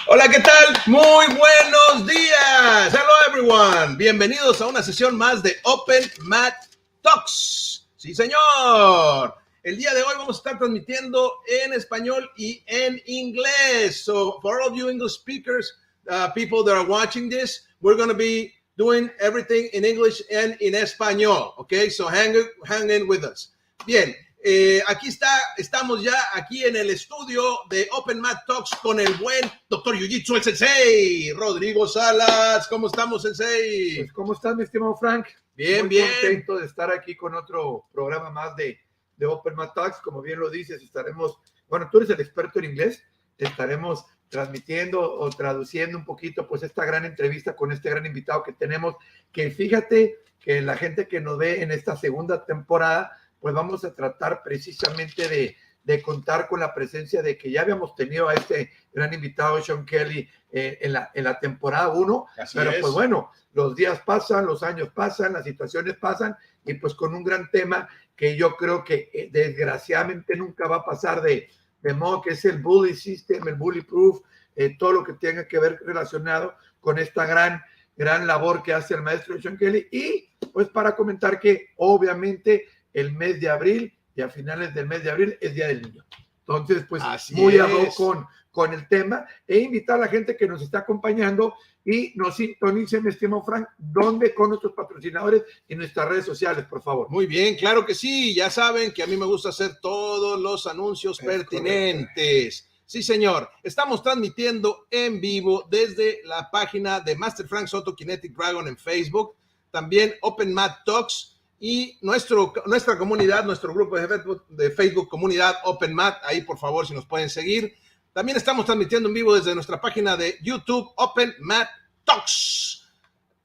Hola, ¿qué tal? Muy buenos días. Hello, everyone. Bienvenidos a una sesión más de Open Mat Talks. Sí, señor. El día de hoy vamos a estar transmitiendo en español y en inglés. So, for all of you English speakers, people that are watching this, we're going to be doing everything in English and in español. Okay, so hang in with us. Bien. Estamos ya aquí en el estudio de Open Mat Talks con el buen doctor Jiu-Jitsu, el sensei, Rodrigo Salas. ¿Cómo estamos, sensei? Pues, ¿cómo estás, mi estimado Frank? Bien, Muy bien. contento de estar aquí con otro programa más de Open Mat Talks. Como bien lo dices, estaremos, bueno, tú eres el experto en inglés, estaremos transmitiendo o traduciendo un poquito, pues, esta gran entrevista con este gran invitado que tenemos, que fíjate que la gente que nos ve en esta segunda temporada, pues vamos a tratar precisamente de contar con la presencia de que ya habíamos tenido a este gran invitado, Sean Kelley, en la temporada 1, pero pues bueno, los días pasan, los años pasan, las situaciones pasan, y pues con un gran tema que yo creo que desgraciadamente nunca va a pasar de modo, que es el bully system, el bully proof, todo lo que tenga que ver relacionado con esta gran labor que hace el maestro Sean Kelley. Y pues para comentar que obviamente el mes de abril y a finales del mes de abril es Día del Niño. Entonces, pues muy ad hoc con el tema, e invitar a la gente que nos está acompañando y nos sintonice, mi estimado Frank, donde con nuestros patrocinadores y nuestras redes sociales, por favor. Muy bien, claro que sí. Ya saben que a mí me gusta hacer todos los anuncios pertinentes. Correcto. Sí, señor. Estamos transmitiendo en vivo desde la página de Master Frank Soto Kinetic Dragon en Facebook, también Open Mat Talks, y nuestra comunidad, nuestro grupo de Facebook, comunidad Open Mat, ahí por favor si nos pueden seguir. También estamos transmitiendo en vivo desde nuestra página de YouTube, Open Mat Talks.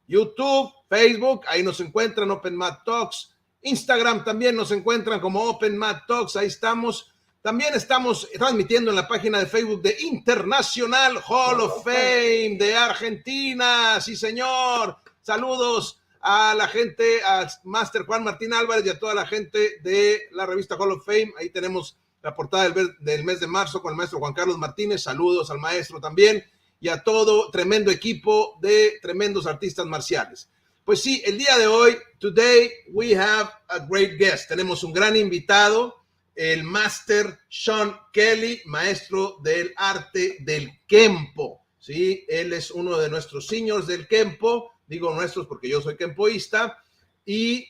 YouTube, Facebook, ahí nos encuentran Open Mat Talks. Instagram también nos encuentran como Open Mat Talks, ahí estamos. También estamos transmitiendo en la página de Facebook de International Hall of Fame de Argentina. Sí, señor. Saludos a la gente, a Master Juan Martín Álvarez y a toda la gente de la revista Hall of Fame. Ahí tenemos la portada del mes de marzo con el maestro Juan Carlos Martínez. Saludos al maestro también y a todo tremendo equipo de tremendos artistas marciales. Pues sí, el día de hoy, today we have a great guest. Tenemos un gran invitado, el Master Sean Kelley, maestro del arte del Kenpo. ¿Sí? Él es uno de nuestros seniors del Kenpo. Digo nuestros porque yo soy kenpoísta, y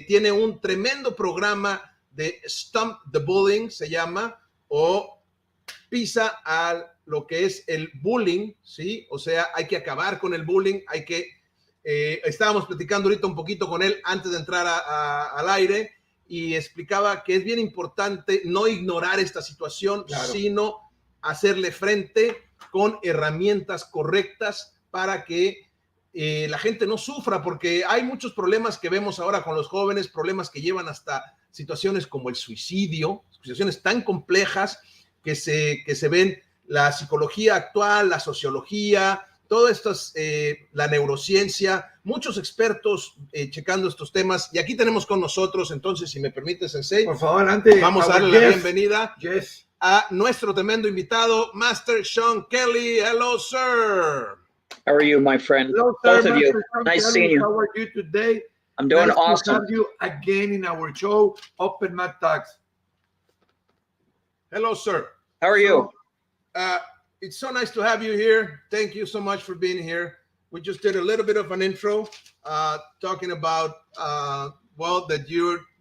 tiene un tremendo programa de Stomp the Bullying, se llama, o pisa a lo que es el bullying, ¿sí? O sea, hay que acabar con el bullying, estábamos platicando ahorita un poquito con él antes de entrar al aire, y explicaba que es bien importante no ignorar esta situación, claro, sino hacerle frente con herramientas correctas para que la gente no sufra, porque hay muchos problemas que vemos ahora con los jóvenes, problemas que llevan hasta situaciones como el suicidio, situaciones tan complejas que se ven, la psicología actual, la sociología, todo esto, la neurociencia, muchos expertos checando estos temas, y aquí tenemos con nosotros, entonces, si me permite, sensei, por favor, adelante, vamos a darle la bienvenida a nuestro tremendo invitado, Master Sean Kelley. Hello, sir. How are you, my friend? Hello, sir, Both of you. Nice seeing you. How are you today? I'm doing nice awesome. To have you again in our show, Open Mat Talks. Hello, sir. How are you? It's so nice to have you here. Thank you so much for being here. We just did a little bit of an intro, talking about, that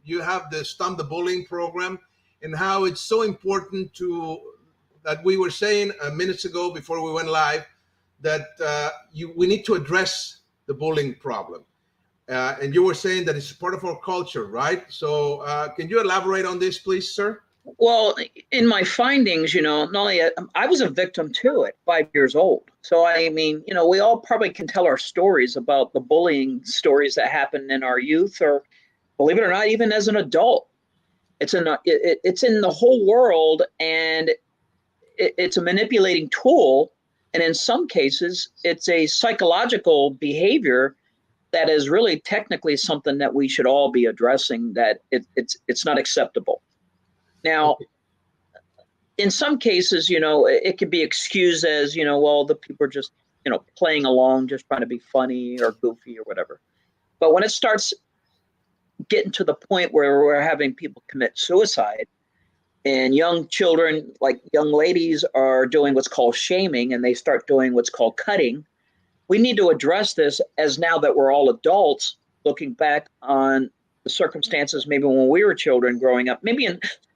you have the Stomp the Bullying program, and how it's so important that we were saying minutes ago before we went live, that we need to address the bullying problem. And you were saying that it's part of our culture, right? So can you elaborate on this, please, sir? Well, in my findings, not only I was a victim too at 5 years old. So, I mean, we all probably can tell our stories about the bullying stories that happened in our youth, or believe it or not, even as an adult. It's in the whole world, and it's a manipulating tool. And in some cases, it's a psychological behavior that is really technically something that we should all be addressing, that it's not acceptable. Now, in some cases, it could be excused as, well, the people are just, playing along, just trying to be funny or goofy or whatever. But when it starts getting to the point where we're having people commit suicide and young children, like young ladies, are doing what's called shaming, and they start doing what's called cutting, we need to address this as now that we're all adults, looking back on the circumstances maybe when we were children growing up.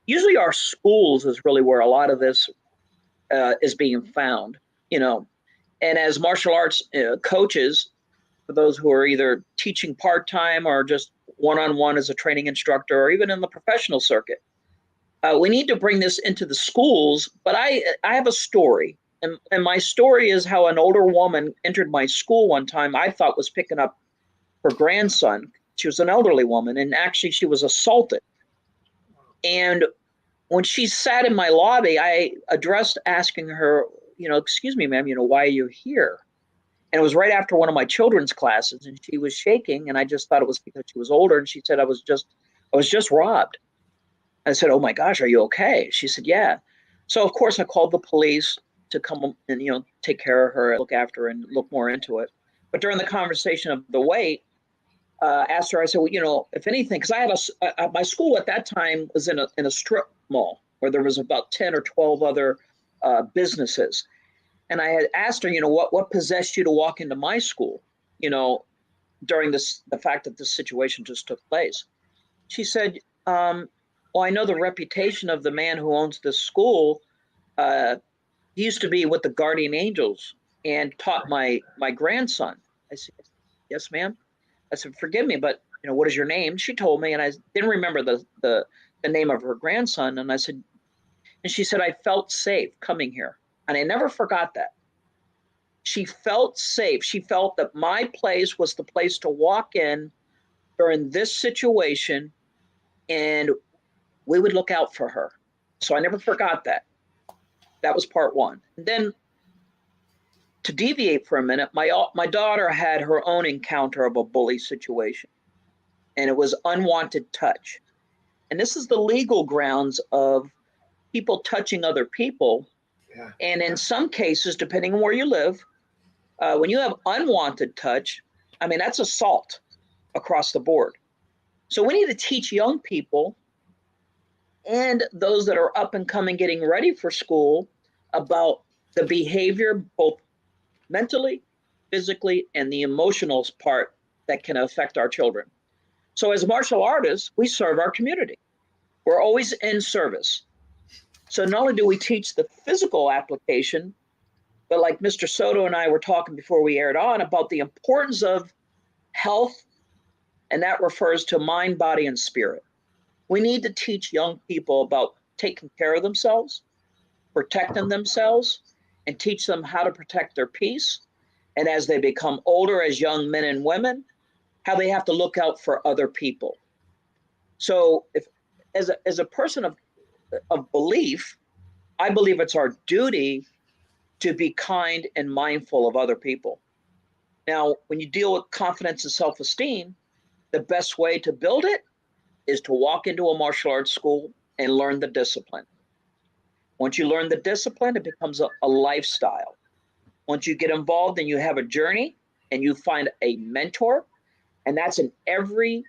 Usually our schools is really where a lot of this is being found, And as martial arts coaches, for those who are either teaching part-time or just one-on-one as a training instructor, or even in the professional circuit, we need to bring this into the schools. But I have a story, and my story is how an older woman entered my school one time. I thought was picking up her grandson. She was an elderly woman, and actually she was assaulted. And when she sat in my lobby, I addressed asking her, excuse me, ma'am, why are you here? And it was right after one of my children's classes, and she was shaking, and I just thought it was because she was older. And she said, I was just robbed. I said, oh my gosh, are you okay? She said, yeah. So of course I called the police to come and, take care of her, look after her, and look more into it. But during the conversation of the wait, asked her, I said, well, if anything, because I had my school at that time was in a strip mall where there was about 10 or 12 other businesses. And I had asked her, what possessed you to walk into my school, during the fact that this situation just took place. She said, well, I know the reputation of the man who owns this school. He used to be with the guardian angels and taught my grandson. I said, yes, ma'am. I said, forgive me, but what is your name? She told me, and I didn't remember the name of her grandson. And I said, and she said, I felt safe coming here. And I never forgot that. She felt safe. She felt that my place was the place to walk in during this situation, and we would look out for her. So I never forgot that. That was part one. And then to deviate for a minute, my daughter had her own encounter of a bully situation, and it was unwanted touch. And this is the legal grounds of people touching other people. Yeah. And in some cases, depending on where you live, when you have unwanted touch, that's assault across the board. So we need to teach young people and those that are up and coming, getting ready for school, about the behavior, both mentally, physically, and the emotional part that can affect our children. So as martial artists, we serve our community. We're always in service. So not only do we teach the physical application, but like Mr. Soto and I were talking before we aired on about the importance of health, and that refers to mind, body, and spirit. We need to teach young people about taking care of themselves, protecting themselves, and teach them how to protect their peace. And as they become older, as young men and women, how they have to look out for other people. So if, as a person of belief, I believe it's our duty to be kind and mindful of other people. Now, when you deal with confidence and self-esteem, the best way to build it is to walk into a martial arts school and learn the discipline. Once you learn the discipline, it becomes a lifestyle. Once you get involved and you have a journey and you find a mentor, and that's in every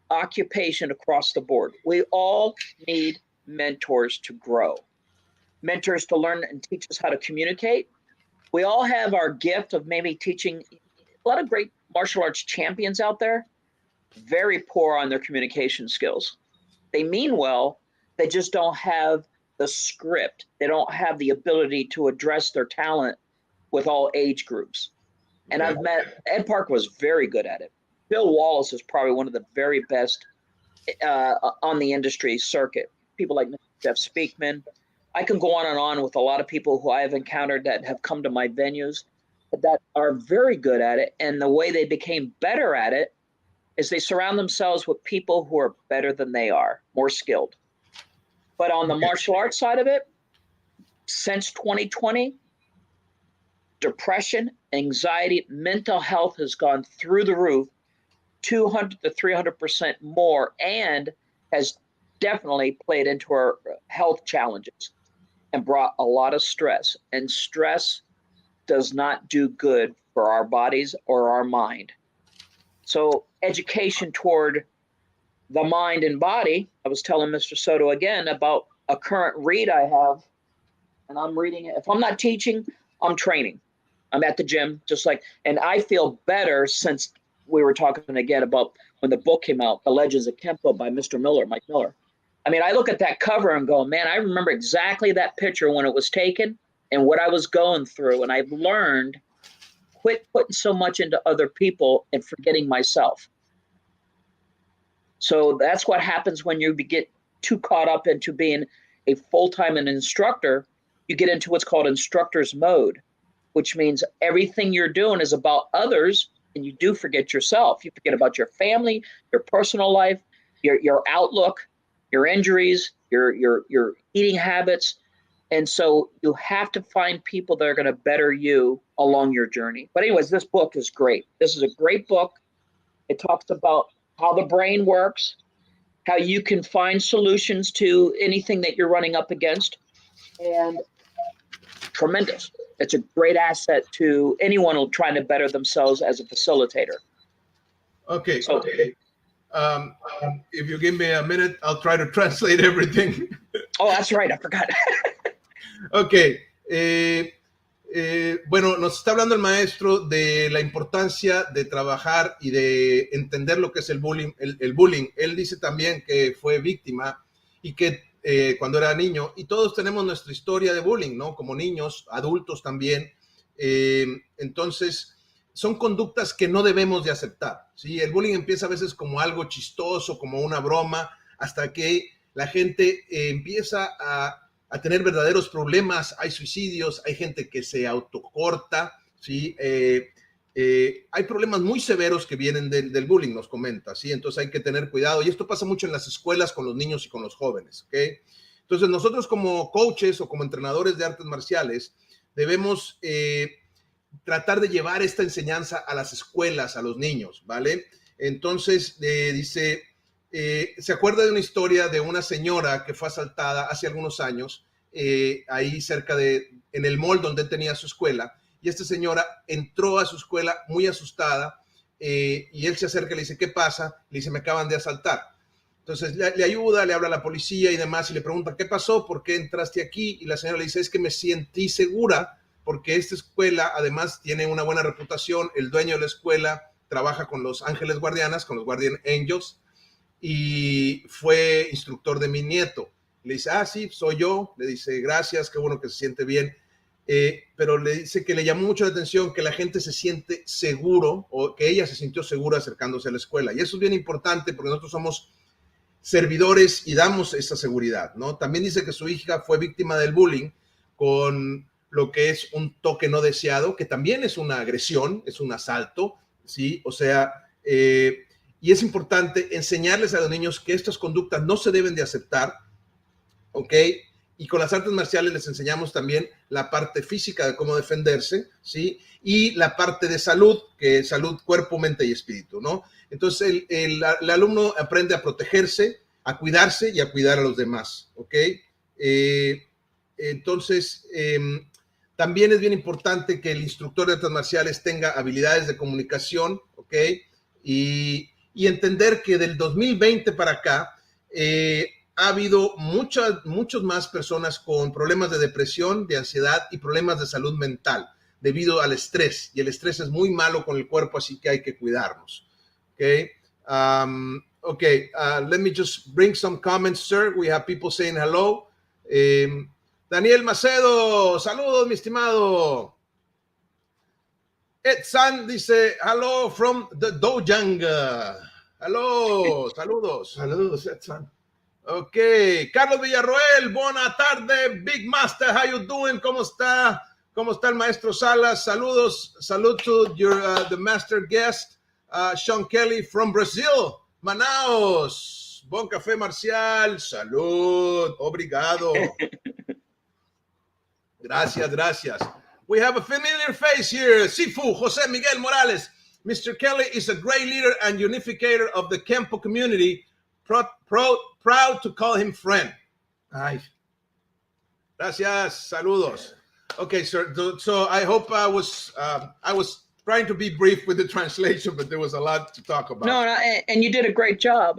occupation across the board. We all need mentors to grow, mentors to learn and teach us how to communicate. We all have our gift of maybe teaching. A lot of great martial arts champions out there, very poor on their communication skills. They mean well, they just don't have the script. They don't have the ability to address their talent with all age groups. And I've met, Ed Park was very good at it. Bill Wallace is probably one of the very best on the industry circuit. People like Jeff Speakman. I can go on and on with a lot of people who I have encountered that have come to my venues that are very good at it. And the way they became better at it is they surround themselves with people who are better than they are, more skilled. But on the martial arts side of it, since 2020, depression, anxiety, mental health has gone through the roof, 200 to 300% more, and has definitely played into our health challenges. and brought a lot of stress. And stress does not do good for our bodies or our mind. So education toward the mind and body, I was telling Mr. Soto again about a current read I have, and I'm reading it. If I'm not teaching, I'm training. I'm at the gym, just like, and I feel better since we were talking again about when the book came out, The Legends of Kenpo by Mr. Miller, Mike Miller. I mean, I look at that cover and go, man, I remember exactly that picture when it was taken and what I was going through. And I've learned, quit putting so much into other people and forgetting myself. So that's what happens when you get too caught up into being a full-time instructor. You get into what's called instructor's mode, which means everything you're doing is about others, and you do forget yourself. You forget about your family, your personal life, your outlook, your injuries, your eating habits. And so you have to find people that are going to better you along your journey. But anyways, this book is great. This is a great book. It talks about how the brain works, how you can find solutions to anything that you're running up against, and tremendous. It's a great asset to anyone trying to better themselves as a facilitator. Okay. So, okay. If you give me a minute, I'll try to translate everything. Oh, that's right. I forgot. Okay. Bueno, nos está hablando el maestro de la importancia de trabajar y de entender lo que es el bullying. El bullying. Él dice también que fue víctima y que cuando era niño, y todos tenemos nuestra historia de bullying, ¿no? Como niños, adultos también. Entonces, son conductas que no debemos de aceptar, ¿sí? El bullying empieza a veces como algo chistoso, como una broma, hasta que la gente empieza a tener verdaderos problemas. Hay suicidios, hay gente que se autocorta, ¿sí? Hay problemas muy severos que vienen del bullying, nos comenta, ¿sí? Entonces hay que tener cuidado, y esto pasa mucho en las escuelas con los niños y con los jóvenes, ¿ok? Entonces nosotros como coaches o como entrenadores de artes marciales debemos tratar de llevar esta enseñanza a las escuelas, a los niños, ¿vale? Entonces dice, se acuerda de una historia de una señora que fue asaltada hace algunos años, ahí cerca en el mall donde él tenía su escuela, y esta señora entró a su escuela muy asustada, y él se acerca y le dice, ¿qué pasa? Le dice, me acaban de asaltar. Entonces le ayuda, le habla a la policía y demás, y le pregunta, ¿qué pasó? ¿Por qué entraste aquí? Y la señora le dice, es que me sentí segura, porque esta escuela además tiene una buena reputación. El dueño de la escuela trabaja con los ángeles guardianas, con los guardian angels, y fue instructor de mi nieto. Le dice, sí, soy yo. Le dice, gracias, qué bueno que se siente bien. Pero le dice que le llamó mucho la atención que la gente se siente seguro, o que ella se sintió segura acercándose a la escuela. Y eso es bien importante porque nosotros somos servidores y damos esa seguridad, ¿no? También dice que su hija fue víctima del bullying con lo que es un toque no deseado, que también es una agresión, es un asalto, ¿sí? O sea, y es importante enseñarles a los niños que estas conductas no se deben de aceptar, ¿ok? Y con las artes marciales les enseñamos también la parte física de cómo defenderse, ¿sí? Y la parte de salud, que es salud, cuerpo, mente y espíritu, ¿no? Entonces el alumno aprende a protegerse, a cuidarse y a cuidar a los demás, ¿ok? Entonces, también es bien importante que el instructor de artes marciales tenga habilidades de comunicación, ¿ok? Y entender que del 2020 para acá ha habido muchas más personas con problemas de depresión, de ansiedad y problemas de salud mental debido al estrés. Y el estrés es muy malo con el cuerpo, así que hay que cuidarnos. Okay. Let me just bring some comments, sir. We have people saying hello. Daniel Macedo, saludos, mi estimado. Ed San dice, hello from the Dojang. Hello, saludos. Saludos, Ed San. Ok, Carlos Villarroel, buena tarde, Big Master, how you doing? ¿Cómo está? ¿Cómo está el maestro Salas? Saludos, salute to the master guest, Sean Kelley from Brazil, Manaus. Bon café marcial, salud, obrigado. Gracias. We have a familiar face here, Sifu, Jose Miguel Morales. Mr. Kelley is a great leader and unificator of the Kenpo community. Proud to call him friend. Nice. Gracias. Saludos. Okay, sir. So I hope I was trying to be brief with the translation, but there was a lot to talk about. No, and you did a great job.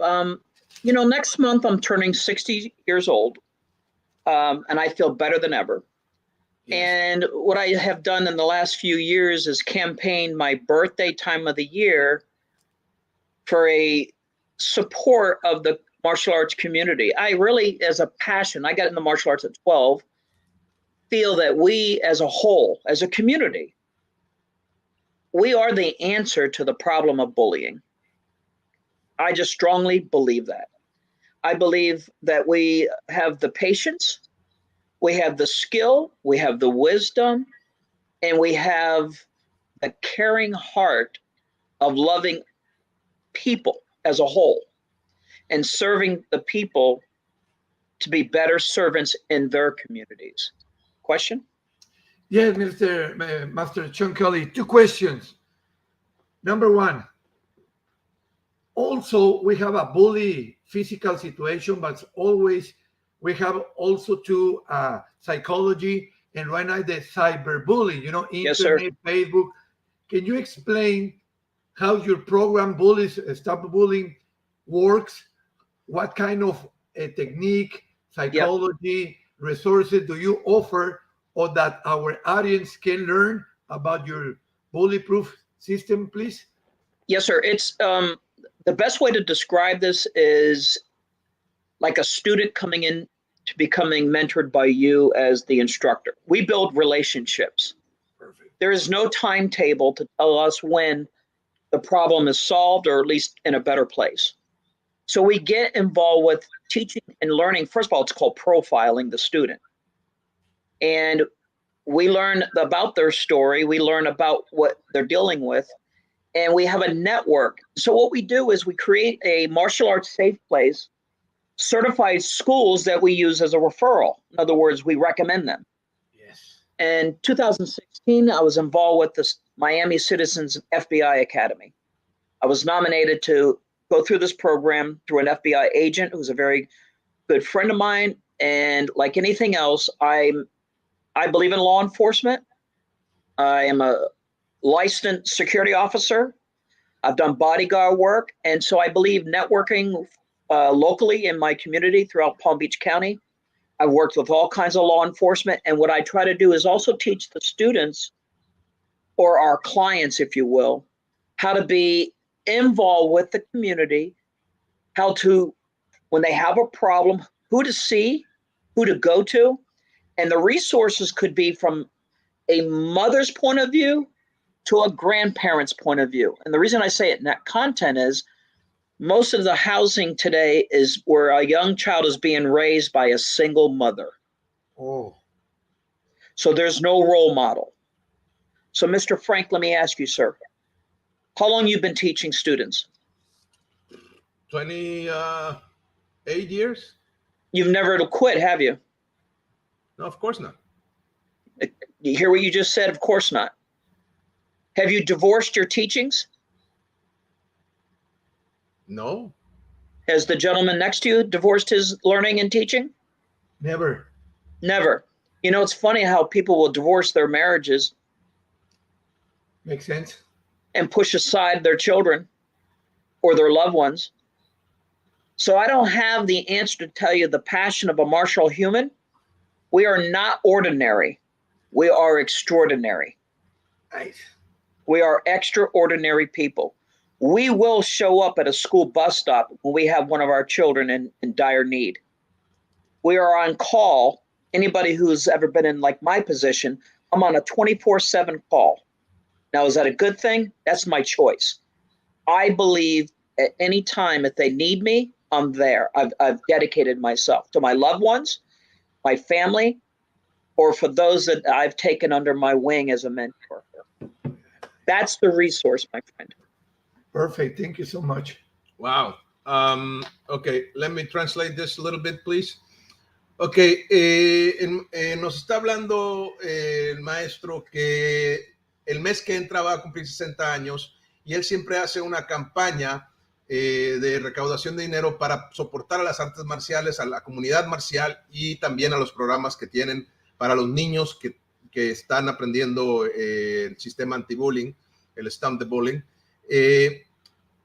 You know, next month I'm turning 60 years old, and I feel better than ever. Yes. And what I have done in the last few years is campaign my birthday time of the year for a support of the martial arts community. I really, as a passion, I got into martial arts at 12, feel that we as a whole, as a community, we are the answer to the problem of bullying. I just strongly believe that. I believe that we have the patience, we have the skill, we have the wisdom, and we have a caring heart of loving people as a whole and serving the people to be better servants in their communities. Question? Yes, Master Sean Kelley, 2 questions. Number 1, also we have a bully physical situation, but always we have also to psychology, and right now the cyberbullying, you know, internet, yes, sir. Facebook. Can you explain how your program Stop the Bullying works? What kind of technique, psychology, resources do you offer, or that our audience can learn about your bully-proof system, please? Yes, sir. It's the best way to describe this is like a student coming in to becoming mentored by you as the instructor. We build relationships. Perfect. There is no timetable to tell us when the problem is solved, or at least in a better place. So we get involved with teaching and learning. First of all, it's called profiling the student. And we learn about their story. We learn about what they're dealing with. And we have a network. So what we do is we create a martial arts safe place, certified schools that we use as a referral. In other words, we recommend them. Yes. In 2016, I was involved with the Miami Citizens FBI Academy. I was nominated to go through this program through an FBI agent who's a very good friend of mine. And like anything else, I believe in law enforcement. I am a licensed security officer. I've done bodyguard work. And so I believe networking locally in my community throughout Palm Beach County. I've worked with all kinds of law enforcement. And what I try to do is also teach the students, or our clients, if you will, how to be involved with the community, how to, when they have a problem, who to see, who to go to. And the resources could be from a mother's point of view to a grandparent's point of view. And the reason I say it in that content is most of the housing today is where a young child is being raised by a single mother. Oh. So there's no role model. So Mr. Frank, let me ask you, sir, how long you've been teaching students? 28 years. You've never quit, have you? No, of course not. You hear what you just said? Of course not. Have you divorced your teachings? No. Has the gentleman next to you divorced his learning and teaching? Never. Never. You know, it's funny how people will divorce their marriages. Makes sense. And push aside their children or their loved ones. So I don't have the answer to tell you the passion of a martial human. We are not ordinary. We are extraordinary. Nice. We are extraordinary people. We will show up at a school bus stop when we have one of our children in dire need. We are on call. Anybody who's ever been in like my position, I'm on a 24/7 call. Now, is that a good thing? That's my choice. I believe at any time if they need me, I'm there. I've dedicated myself to my loved ones, my family, or for those that I've taken under my wing as a mentor. That's the resource, my friend. Perfect. Thank you so much. Wow. Okay, let me translate this a little bit, please. Okay, nos está hablando el maestro que el mes que entra va a cumplir 60 años y él siempre hace una campaña de recaudación de dinero para soportar a las artes marciales, a la comunidad marcial y también a los programas que tienen para los niños que están aprendiendo el sistema anti-bullying, el Stomp the Bullying.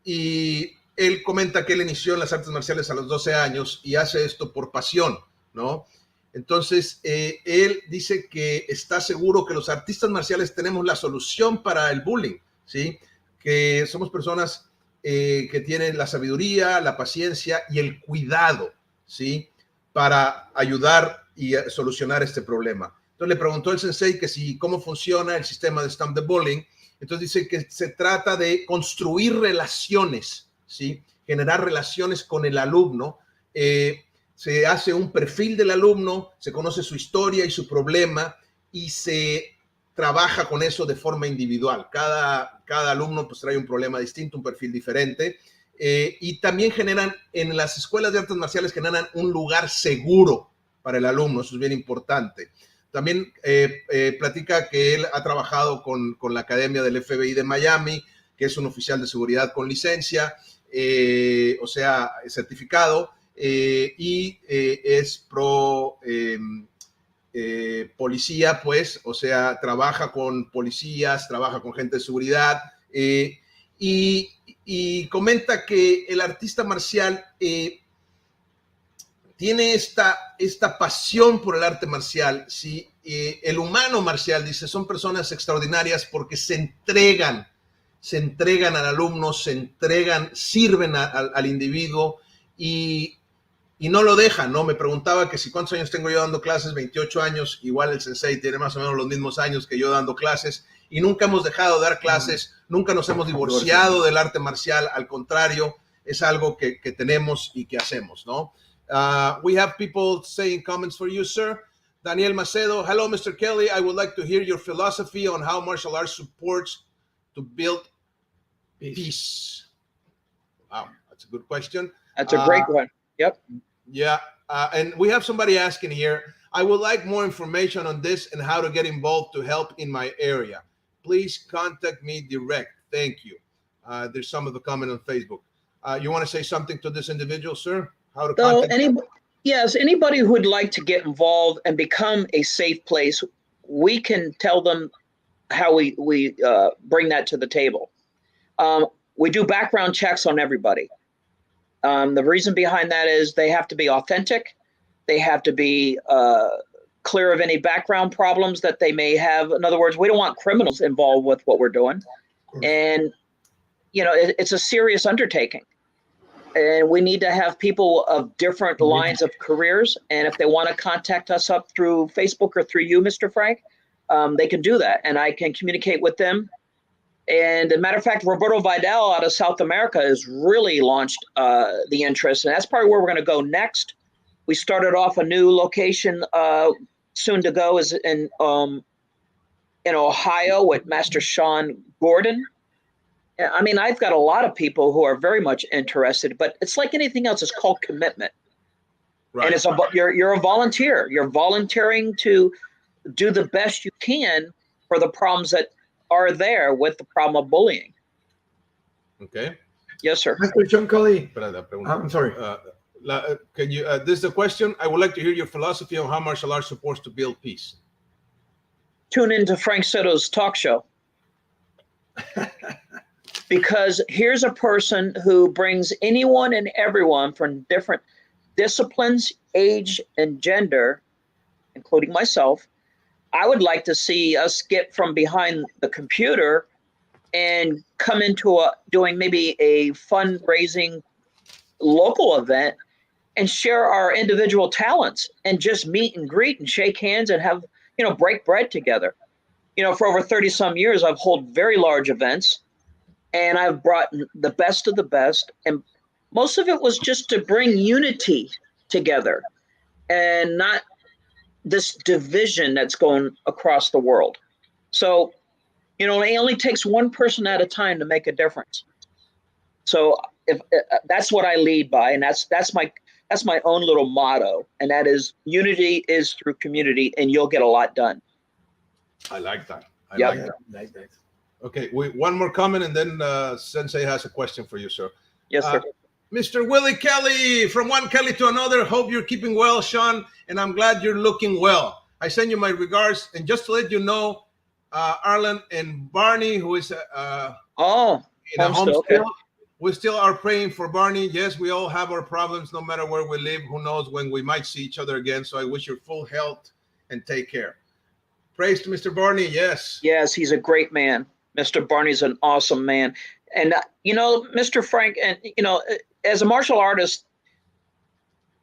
Y él comenta que él inició en las artes marciales a los 12 años y hace esto por pasión, ¿no? Entonces, él dice que está seguro que los artistas marciales tenemos la solución para el bullying, ¿sí? Que somos personas que tienen la sabiduría, la paciencia y el cuidado, ¿sí? Para ayudar y solucionar este problema. Entonces le preguntó el sensei que si cómo funciona el sistema de Stomp the Bullying. Entonces dice que se trata de construir relaciones, ¿sí? Generar relaciones con el alumno. Se hace un perfil del alumno, se conoce su historia y su problema y se trabaja con eso de forma individual. Cada alumno pues trae un problema distinto, un perfil diferente. Y también generan, en las escuelas de artes marciales, generan un lugar seguro para el alumno. Eso es bien importante. También platica que él ha trabajado con la Academia del FBI de Miami, que es un oficial de seguridad con licencia, o sea, certificado, y es pro policía, pues, o sea, trabaja con policías, trabaja con gente de seguridad, y comenta que el artista marcial tiene esta pasión por el arte marcial, ¿sí? El humano marcial, dice, son personas extraordinarias porque se entregan al alumno, sirven al individuo y no lo dejan, ¿no? Me preguntaba que si cuántos años tengo yo dando clases, 28 años, igual el sensei tiene más o menos los mismos años que yo dando clases y nunca hemos dejado de dar clases, nunca nos hemos divorciado del arte marcial, al contrario, es algo que tenemos y que hacemos, ¿no? We have people saying comments for you, sir. Daniel Macedo, hello, Mr. Kelley. I would like to hear your philosophy on how martial arts supports to build peace. Wow, that's a good question. That's a great one. Yep. Yeah, and we have somebody asking here, I would like more information on this and how to get involved to help in my area. Please contact me direct. Thank you. There's some of the comment on Facebook. You want to say something to this individual, sir? How to contact them? Yes, anybody who would like to get involved and become a safe place, we can tell them how we bring that to the table. We do background checks on everybody. The reason behind that is they have to be authentic. They have to be clear of any background problems that they may have. In other words, we don't want criminals involved with what we're doing. And, you know, it's a serious undertaking. And we need to have people of different lines of careers. And if they want to contact us up through Facebook or through you, Mr. Frank, they can do that. And I can communicate with them. And as a matter of fact, Roberto Vidal out of South America has really launched the interest. And that's probably where we're going to go next. We started off a new location soon to go is in Ohio with Master Sean Gordon. I mean, I've got a lot of people who are very much interested, but it's like anything else. It's called commitment. Right. And it's you're a volunteer. You're volunteering to do the best you can for the problems that are there with the problem of bullying. Okay. Yes, sir. Mr. John Kelley. I'm sorry. Can you? This is the question. I would like to hear your philosophy on how martial arts supports to build peace. Tune into Frank Soto's talk show. Because here's a person who brings anyone and everyone from different disciplines, age, and gender, including myself. I would like to see us get from behind the computer and come into doing maybe a fundraising local event and share our individual talents and just meet and greet and shake hands and have, break bread together. For over 30 some years, I've held very large events. And I've brought the best of the best. And most of it was just to bring unity together and not this division that's going across the world. So, it only takes one person at a time to make a difference. So if that's what I lead by, and that's my own little motto. And that is unity is through community, and you'll get a lot done. I like that. I like that. Okay, one more comment, and then Sensei has a question for you, sir. Yes, sir. Mr. Willie Kelley, from one Kelley to another. Hope you're keeping well, Sean, and I'm glad you're looking well. I send you my regards. And just to let you know, Arlen and Barney, who is in a home okay. still, we still are praying for Barney. Yes, we all have our problems no matter where we live. Who knows when we might see each other again. So I wish you full health and take care. Praise to Mr. Barney. Yes. Yes, he's a great man. Mr. Barney's an awesome man. And, Mr. Frank, and, as a martial artist,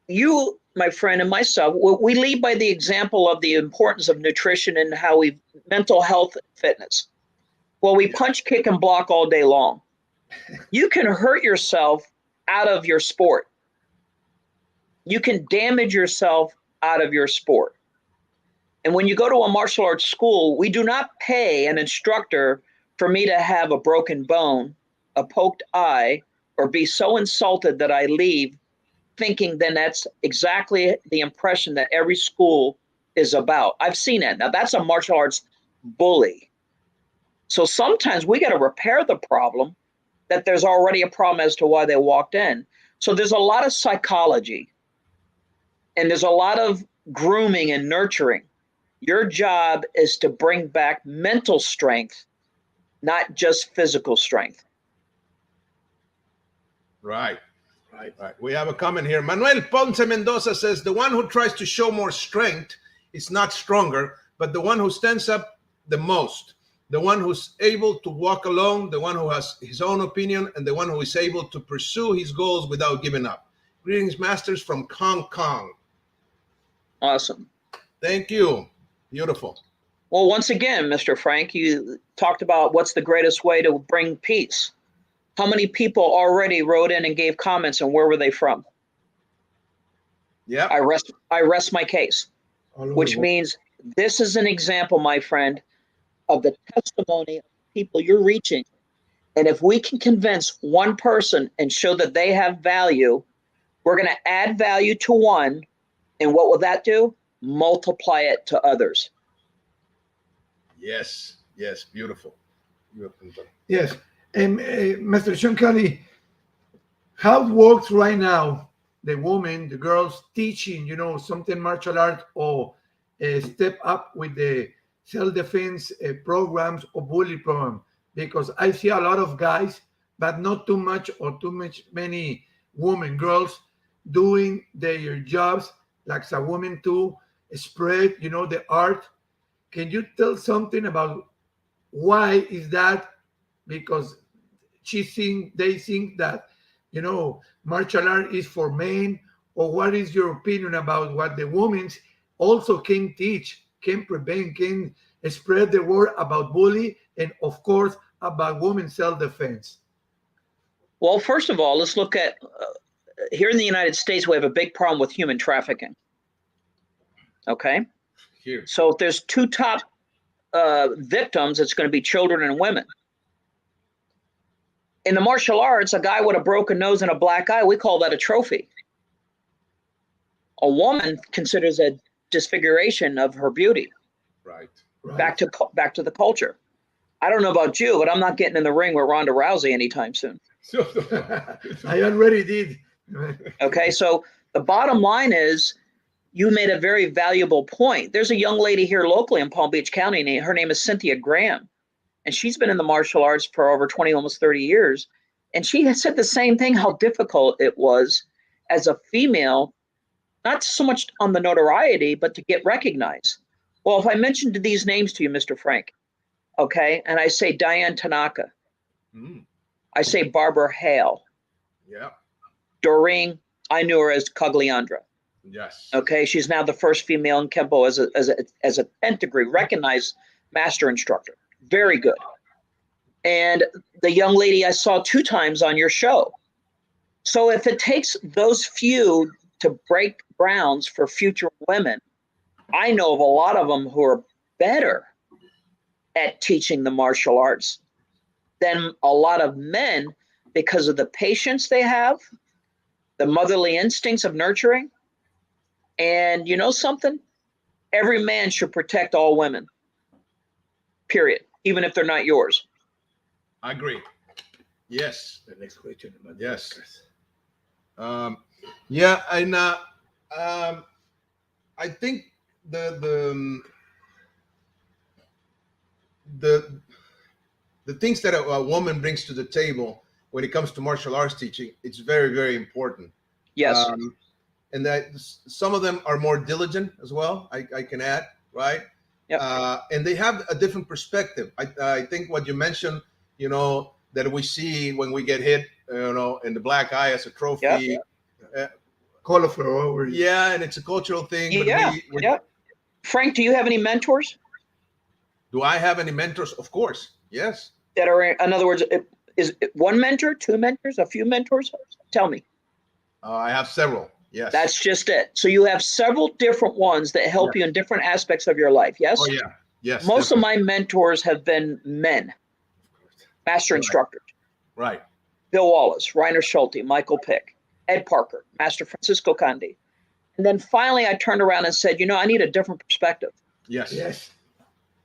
you, my friend, and myself, we lead by the example of the importance of nutrition and how mental health, fitness. Well, we punch, kick, and block all day long. You can hurt yourself out of your sport. You can damage yourself out of your sport. And when you go to a martial arts school, we do not pay an instructor for me to have a broken bone, a poked eye, or be so insulted that I leave thinking then that's exactly the impression that every school is about. I've seen that. Now, that's a martial arts bully. So sometimes we got to repair the problem, that there's already a problem as to why they walked in. So there's a lot of psychology, and there's a lot of grooming and nurturing. Your job is to bring back mental strength, not just physical strength. Right. We have a comment here. Manuel Ponce Mendoza says, the one who tries to show more strength is not stronger, but the one who stands up the most, the one who's able to walk alone, the one who has his own opinion, and the one who is able to pursue his goals without giving up. Greetings, masters from Hong Kong. Awesome. Thank you. Beautiful. Well, once again, Mr. Frank, you talked about what's the greatest way to bring peace. How many people already wrote in and gave comments, and where were they from? Yeah. I rest my case, which means this is an example, my friend, of the testimony of people you're reaching. And if we can convince one person and show that they have value, we're going to add value to one. And what will that do? Multiply it to others. Yes. Beautiful. Yes. And Mr. Sean Kelley, how it works right now, the women, the girls teaching, something martial art or step up with the self-defense programs or bully program? Because I see a lot of guys, but not too many women, girls doing their jobs like a woman to spread, the art. Can you tell something about why is that? Because they think that, martial art is for men, or what is your opinion about what the women also can teach, can prevent, can spread the word about bullying, and of course about women's self-defense? Well, first of all, let's look at here in the United States, we have a big problem with human trafficking. Okay. Here. So if there's two top victims, it's going to be children and women. In the martial arts, a guy with a broken nose and a black eye, we call that a trophy. A woman considers a disfiguration of her beauty. Right. Back to the culture. I don't know about you, but I'm not getting in the ring with Ronda Rousey anytime soon. I already did. Okay, so the bottom line is, you made a very valuable point. There's a young lady here locally in Palm Beach County. Her name is Cynthia Graham. And she's been in the martial arts for over 20, almost 30 years. And she has said the same thing, how difficult it was as a female, not so much on the notoriety, but to get recognized. Well, if I mentioned these names to you, Mr. Frank, okay, and I say Diane Tanaka, I say Barbara Hale. Yeah. Doreen, I knew her as Cogliandra. Yes. Okay, she's now the first female in Kenpo as a 10th degree recognized master instructor. Very good. And the young lady I saw 2 times on your show. So if it takes those few to break grounds for future women, I know of a lot of them who are better at teaching the martial arts than a lot of men because of the patience they have, the motherly instincts of nurturing. And you know something? Every man should protect all women, period, even if they're not yours. I agree. Yes. The next question. Yes. Yeah, and I think the things that a woman brings to the table when it comes to martial arts teaching, it's very, very important. Yes. And that some of them are more diligent as well, I can add, right? Yep. And they have a different perspective. I think what you mentioned, that we see when we get hit, in the black eye as a trophy. Yep. Cauliflower. Yeah, and it's a cultural thing. Yeah. But Frank, do you have any mentors? Do I have any mentors? Of course, yes. That are, in other words, is it one mentor, two mentors, a few mentors? Tell me. I have several. Yes. That's just it. So you have several different ones that help you in different aspects of your life. Yes. Oh yeah. Yes. Most of my mentors have been men, master instructors. Right. Bill Wallace, Reiner Schulte, Michael Pick, Ed Parker, Master Francisco Candy. And then finally I turned around and said, I need a different perspective. Yes. Yes.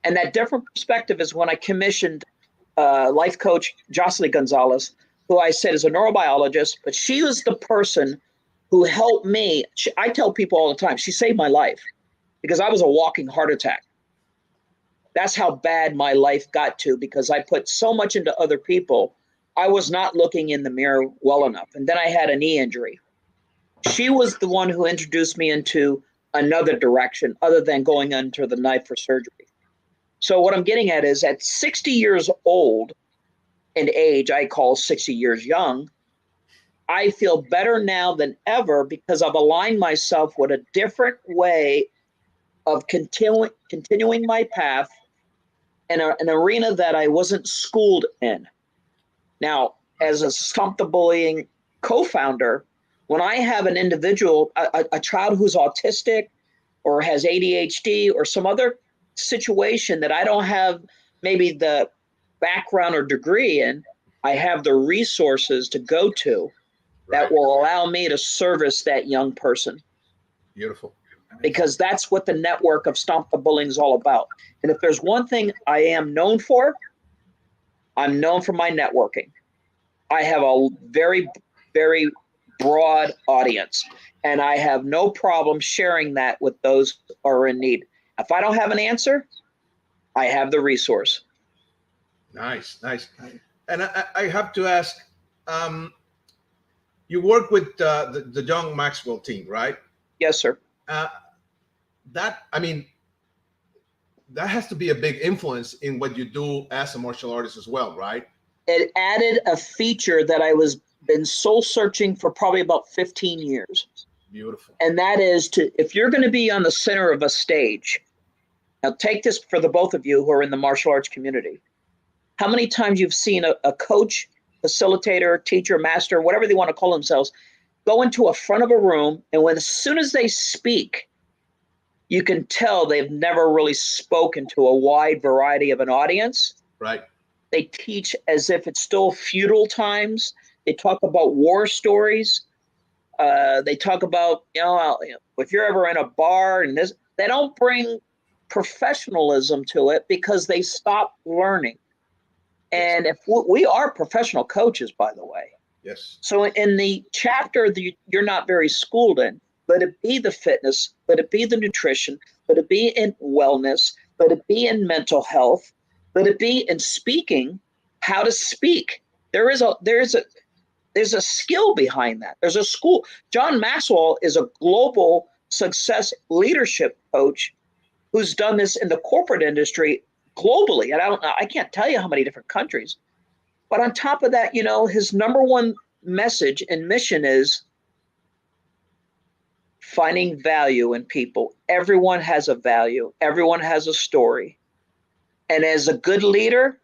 And that different perspective is when I commissioned life coach Jocelyn Gonzalez, who I said is a neurobiologist, but she was the person who helped me. I tell people all the time, she saved my life because I was a walking heart attack. That's how bad my life got to, because I put so much into other people. I was not looking in the mirror well enough. And then I had a knee injury. She was the one who introduced me into another direction other than going under the knife for surgery. So what I'm getting at is at 60 years old in age, I call 60 years young, I feel better now than ever because I've aligned myself with a different way of continuing my path in an arena that I wasn't schooled in. Now, as a Stomp the Bullying co-founder, when I have an individual, a child who's autistic or has ADHD or some other situation that I don't have maybe the background or degree in, I have the resources to go to that will allow me to service that young person. Beautiful. Because that's what the network of Stomp the Bullying is all about. And if there's one thing I am known for, I'm known for my networking. I have a very, very broad audience, and I have no problem sharing that with those who are in need. If I don't have an answer, I have the resource. Nice. And I have to ask, you work with the John Maxwell team, right? Yes, sir. That has to be a big influence in what you do as a martial artist as well, right? It added a feature that I been soul searching for probably about 15 years. Beautiful. And that is if you're going to be on the center of a stage, now take this for the both of you who are in the martial arts community. How many times you've seen a coach, facilitator, teacher, master, whatever they want to call themselves, go into a front of a room, and as soon as they speak, you can tell they've never really spoken to a wide variety of an audience. Right. They teach as if it's still feudal times. They talk about war stories. They talk about, if you're ever in a bar and this, they don't bring professionalism to it because they stop learning. And if we are professional coaches, by the way. Yes. So in the chapter that you're not very schooled in, let it be the fitness, let it be the nutrition, let it be in wellness, let it be in mental health, let it be in speaking, how to speak. There's a skill behind that. There's a school. John Maxwell is a global success leadership coach who's done this in the corporate industry globally. And I can't tell you how many different countries. But on top of that, his number one message and mission is finding value in people. Everyone has a value. Everyone has a story. And as a good leader,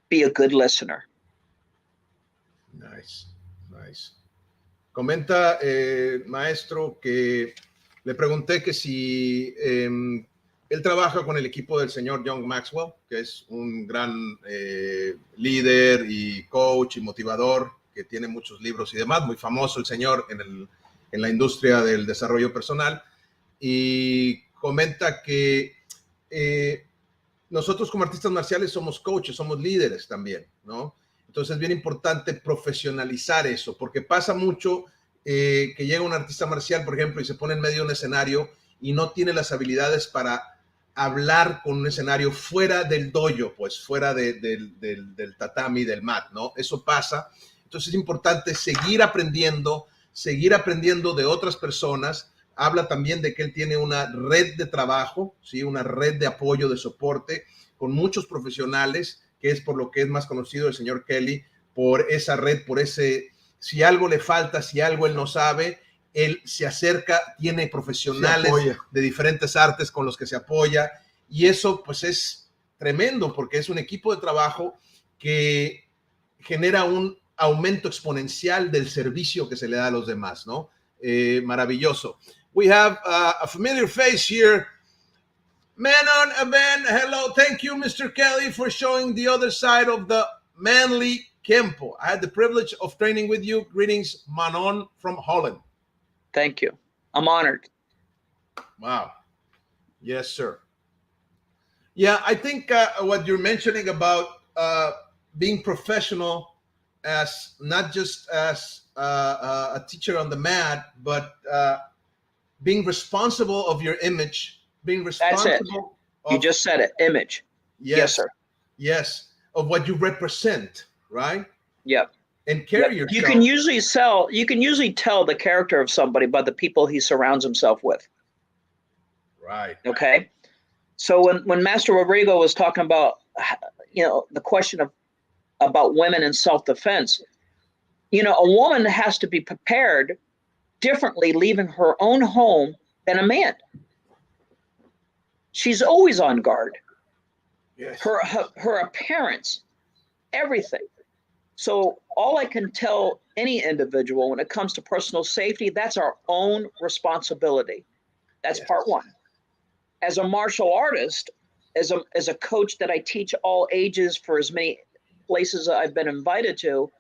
be a good listener. Nice. Comenta, maestro, que le pregunté que si él trabaja con el equipo del señor John Maxwell, que es un gran líder y coach y motivador, que tiene muchos libros y demás, muy famoso el señor en la industria del desarrollo personal, y comenta que nosotros como artistas marciales somos coaches, somos líderes también, ¿no? Entonces es bien importante profesionalizar eso, porque pasa mucho que llega un artista marcial, por ejemplo, y se pone en medio de un escenario y no tiene las habilidades para hablar con un escenario fuera del dojo, pues fuera del tatami, del mat, ¿no? Eso pasa. Entonces es importante seguir aprendiendo de otras personas. Habla también de que él tiene una red de trabajo, ¿sí? Una red de apoyo, de soporte, con muchos profesionales, que es por lo que es más conocido el señor Kelley, por esa red, por ese, si algo le falta, si algo él no sabe, él se acerca, tiene profesionales de diferentes artes con los que se apoya, y eso pues es tremendo, porque es un equipo de trabajo que genera un aumento exponencial del servicio que se le da a los demás, ¿no? Maravilloso. We have a familiar face here. Manon Aben, hello. Thank you, Mr. Kelley, for showing the other side of the manly Kenpo. I had the privilege of training with you. Greetings, Manon from Holland. Thank you. I'm honored. Wow. Yes, sir. Yeah, I think what you're mentioning about being professional as not just as a teacher on the mat, but being responsible of your image, being responsible. That's it. You just said it. Image. Yes, sir. Yes, of what you represent, right? Yep. And carry yourself. You can usually tell the character of somebody by the people he surrounds himself with. Right. Okay. So when Master Rodrigo was talking about, the question about women in self-defense, a woman has to be prepared differently leaving her own home than a man. She's always on guard. Yes. Her appearance, everything. So all I can tell any individual when it comes to personal safety, that's our own responsibility. That's part one. As a martial artist, as a coach that I teach all ages for as many places I've been invited to,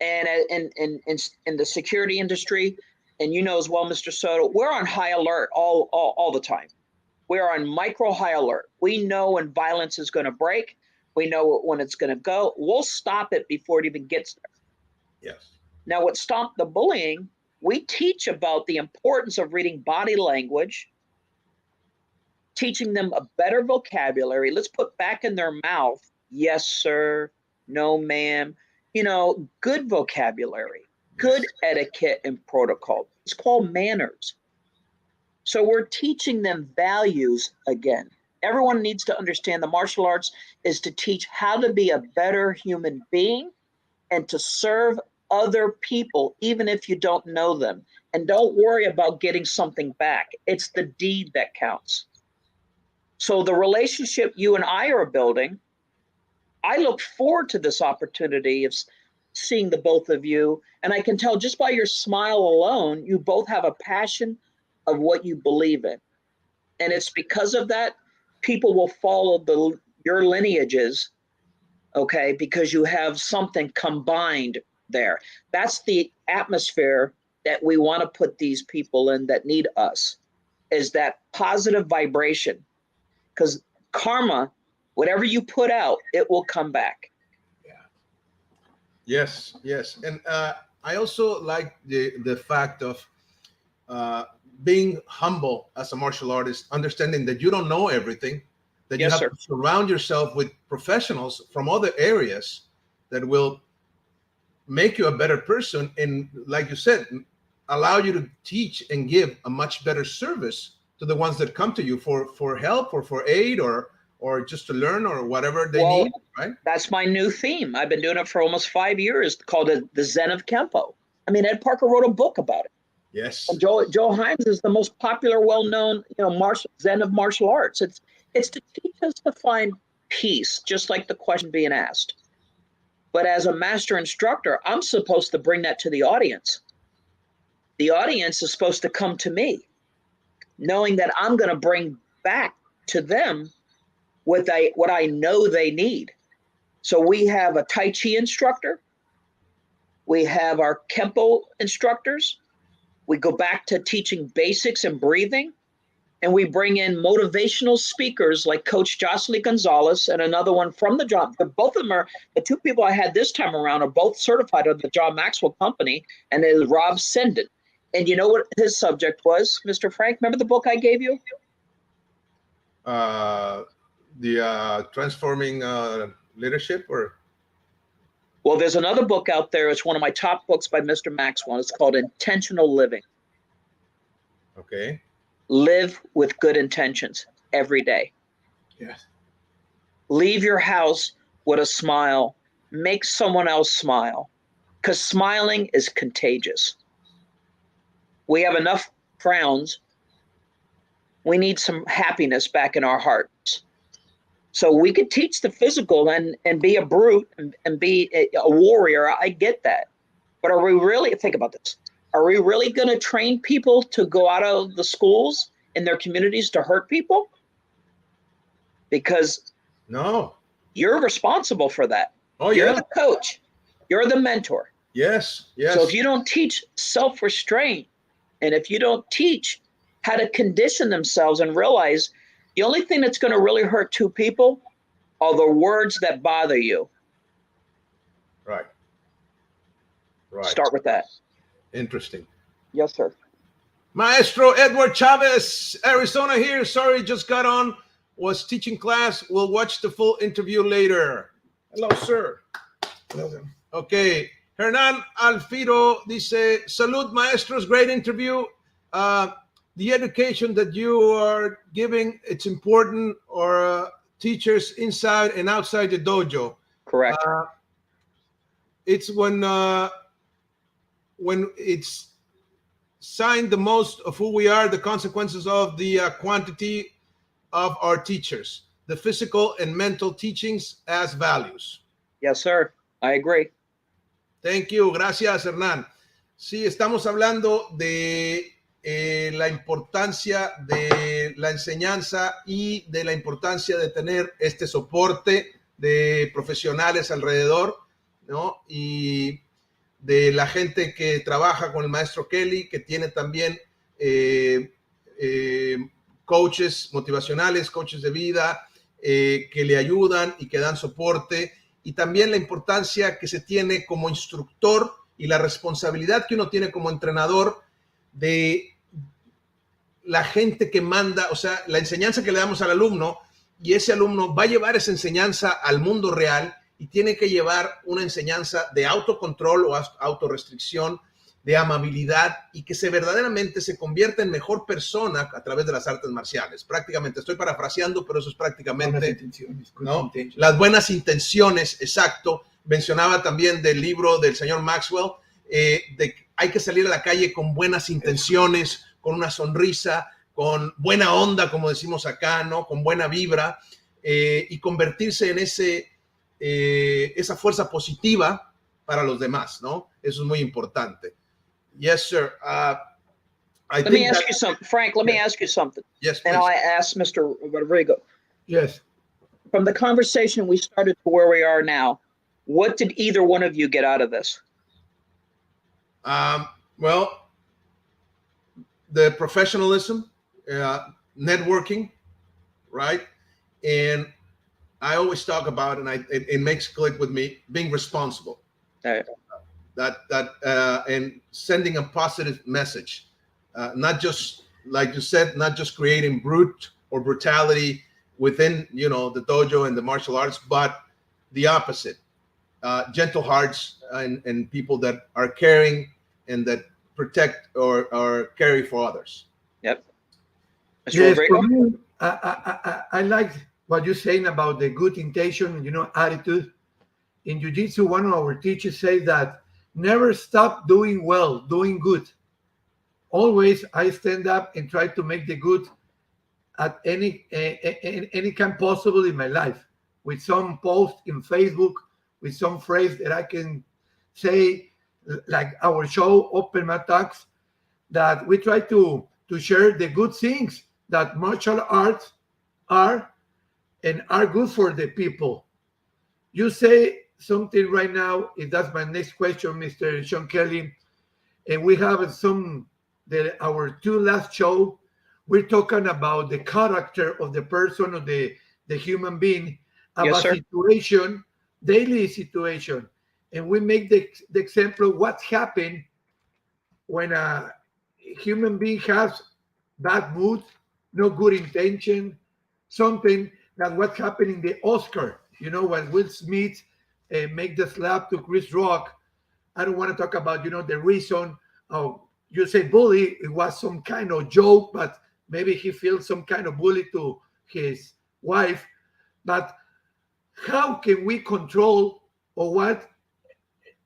and in the security industry, and as well, Mr. Soto, we're on high alert all the time. We're on micro high alert. We know when violence is going to break. We know when it's going to go. We'll stop it before it even gets there. Yes. Now, with Stomp the Bullying, we teach about the importance of reading body language, teaching them a better vocabulary. Let's put back in their mouth, yes, sir, no, ma'am. Good vocabulary, good etiquette and protocol. It's called manners. So we're teaching them values again. Everyone needs to understand the martial arts is to teach how to be a better human being and to serve other people, even if you don't know them. And don't worry about getting something back. It's the deed that counts. So the relationship you and I are building, I look forward to this opportunity of seeing the both of you. And I can tell just by your smile alone, you both have a passion of what you believe in. And it's because of that, people will follow your lineages, okay, because you have something combined there. That's the atmosphere that we want to put these people in that need us, is that positive vibration. Because karma, whatever you put out, it will come back. Yeah. Yes. And I also like the fact of being humble as a martial artist, understanding that you don't know everything, that you have to surround yourself with professionals from other areas that will make you a better person. And like you said, allow you to teach and give a much better service to the ones that come to you for help or for aid or just to learn or whatever they need, right? That's my new theme. I've been doing it for almost 5 years, called the Zen of Kenpo. I mean, Ed Parker wrote a book about it. Yes. And Joe Himes is the most popular, well-known, Zen of martial arts. It's to teach us to find peace, just like the question being asked. But as a master instructor, I'm supposed to bring that to the audience. The audience is supposed to come to me, knowing that I'm going to bring back to them what I know they need. So we have a Tai Chi instructor. We have our Kenpo instructors. We go back to teaching basics and breathing. And we bring in motivational speakers like Coach Jocelyn Gonzalez and another one from the John. Both of them are the two people I had this time around are both certified of the John Maxwell Company, and it is Rob Senden. And you know what his subject was, Mr. Frank? Remember the book I gave you? The transforming leadership, or? Well, there's another book out there. It's one of my top books by Mr. Maxwell. It's called Intentional Living. Okay. Live with good intentions every day. Yes. Leave your house with a smile. Make someone else smile, because smiling is contagious. We have enough frowns. We need some happiness back in our hearts. So we could teach the physical and be a brute and be a warrior. I get that. But are we really, think about this, are we really going to train people to go out of the schools in their communities to hurt people? Because no, you're responsible for that. Oh, you're yeah. the coach. You're the mentor. Yes, yes. So if you don't teach self-restraint, and if you don't teach how to condition themselves and realize the only thing that's going to really hurt two people are the words that bother you. Right. Right. Start with that. Interesting. Yes, sir. Maestro Edward Chavez, Arizona here. Sorry, just got on. Was teaching class. We'll watch the full interview later. Hello, sir. Hello. Okay. Hernan Alfiro dice, salud, maestros. Great interview. The education that you are giving, it's important, or teachers inside and outside the dojo. Correct. It's when it's signed the most of who we are, the consequences of the quantity of our teachers, the physical and mental teachings as values. Yes, sir. I agree. Thank you. Gracias, Hernán. Sí, estamos hablando de la importancia de la enseñanza y de la importancia de tener este soporte de profesionales alrededor, ¿no? Y de la gente que trabaja con el maestro Kelley, que tiene también coaches motivacionales, coaches de vida, que le ayudan y que dan soporte, y también la importancia que se tiene como instructor y la responsabilidad que uno tiene como entrenador de la gente que manda, o sea, la enseñanza que le damos al alumno, y ese alumno va a llevar esa enseñanza al mundo real y tiene que llevar una enseñanza de autocontrol o autorrestricción, de amabilidad, y que verdaderamente se convierta en mejor persona a través de las artes marciales. Prácticamente, estoy parafraseando, pero eso es prácticamente, buenas intenciones, ¿no? Las buenas intenciones, exacto. Mencionaba también del libro del señor Maxwell, de que hay que salir a la calle con buenas intenciones, con una sonrisa, con buena onda, como decimos acá, ¿no? Con buena vibra, y convertirse en esa fuerza positiva para los demás, ¿no? Eso es muy importante. Yes, sir. Let me ask you something, Frank. Let me ask you something. Yes, please. And I asked Mr. Rodrigo. Yes. From the conversation we started to where we are now, what did either one of you get out of this? Well, the professionalism, networking, right? And I always talk about, and it makes click with me, being responsible. And sending a positive message, not just, like you said, not just creating brute or brutality within, the dojo and the martial arts, but the opposite, gentle hearts and people that are caring and that protect or carry for others. Yep. Yes, for me, I like what you're saying about the good intention, attitude. In Jiu-Jitsu, one of our teachers says that never stop doing well, doing good. Always I stand up and try to make the good at any kind possible in my life, with some post in Facebook, with some phrase that I can say, like our show, Open My Talks, that we try to share the good things that martial arts are and are good for the people. You say something right now, if that's my next question, Mr. Sean Kelley, and we have our two last show, we're talking about the character of the person, of the human being, about situation, daily situation. And we make the example of what happened when human being has bad mood, no good intention, something that what happened in the Oscar, when Will Smith make the slap to Chris Rock. I don't want to talk about, the reason. You say bully, it was some kind of joke, but maybe he feels some kind of bully to his wife. But how can we control or what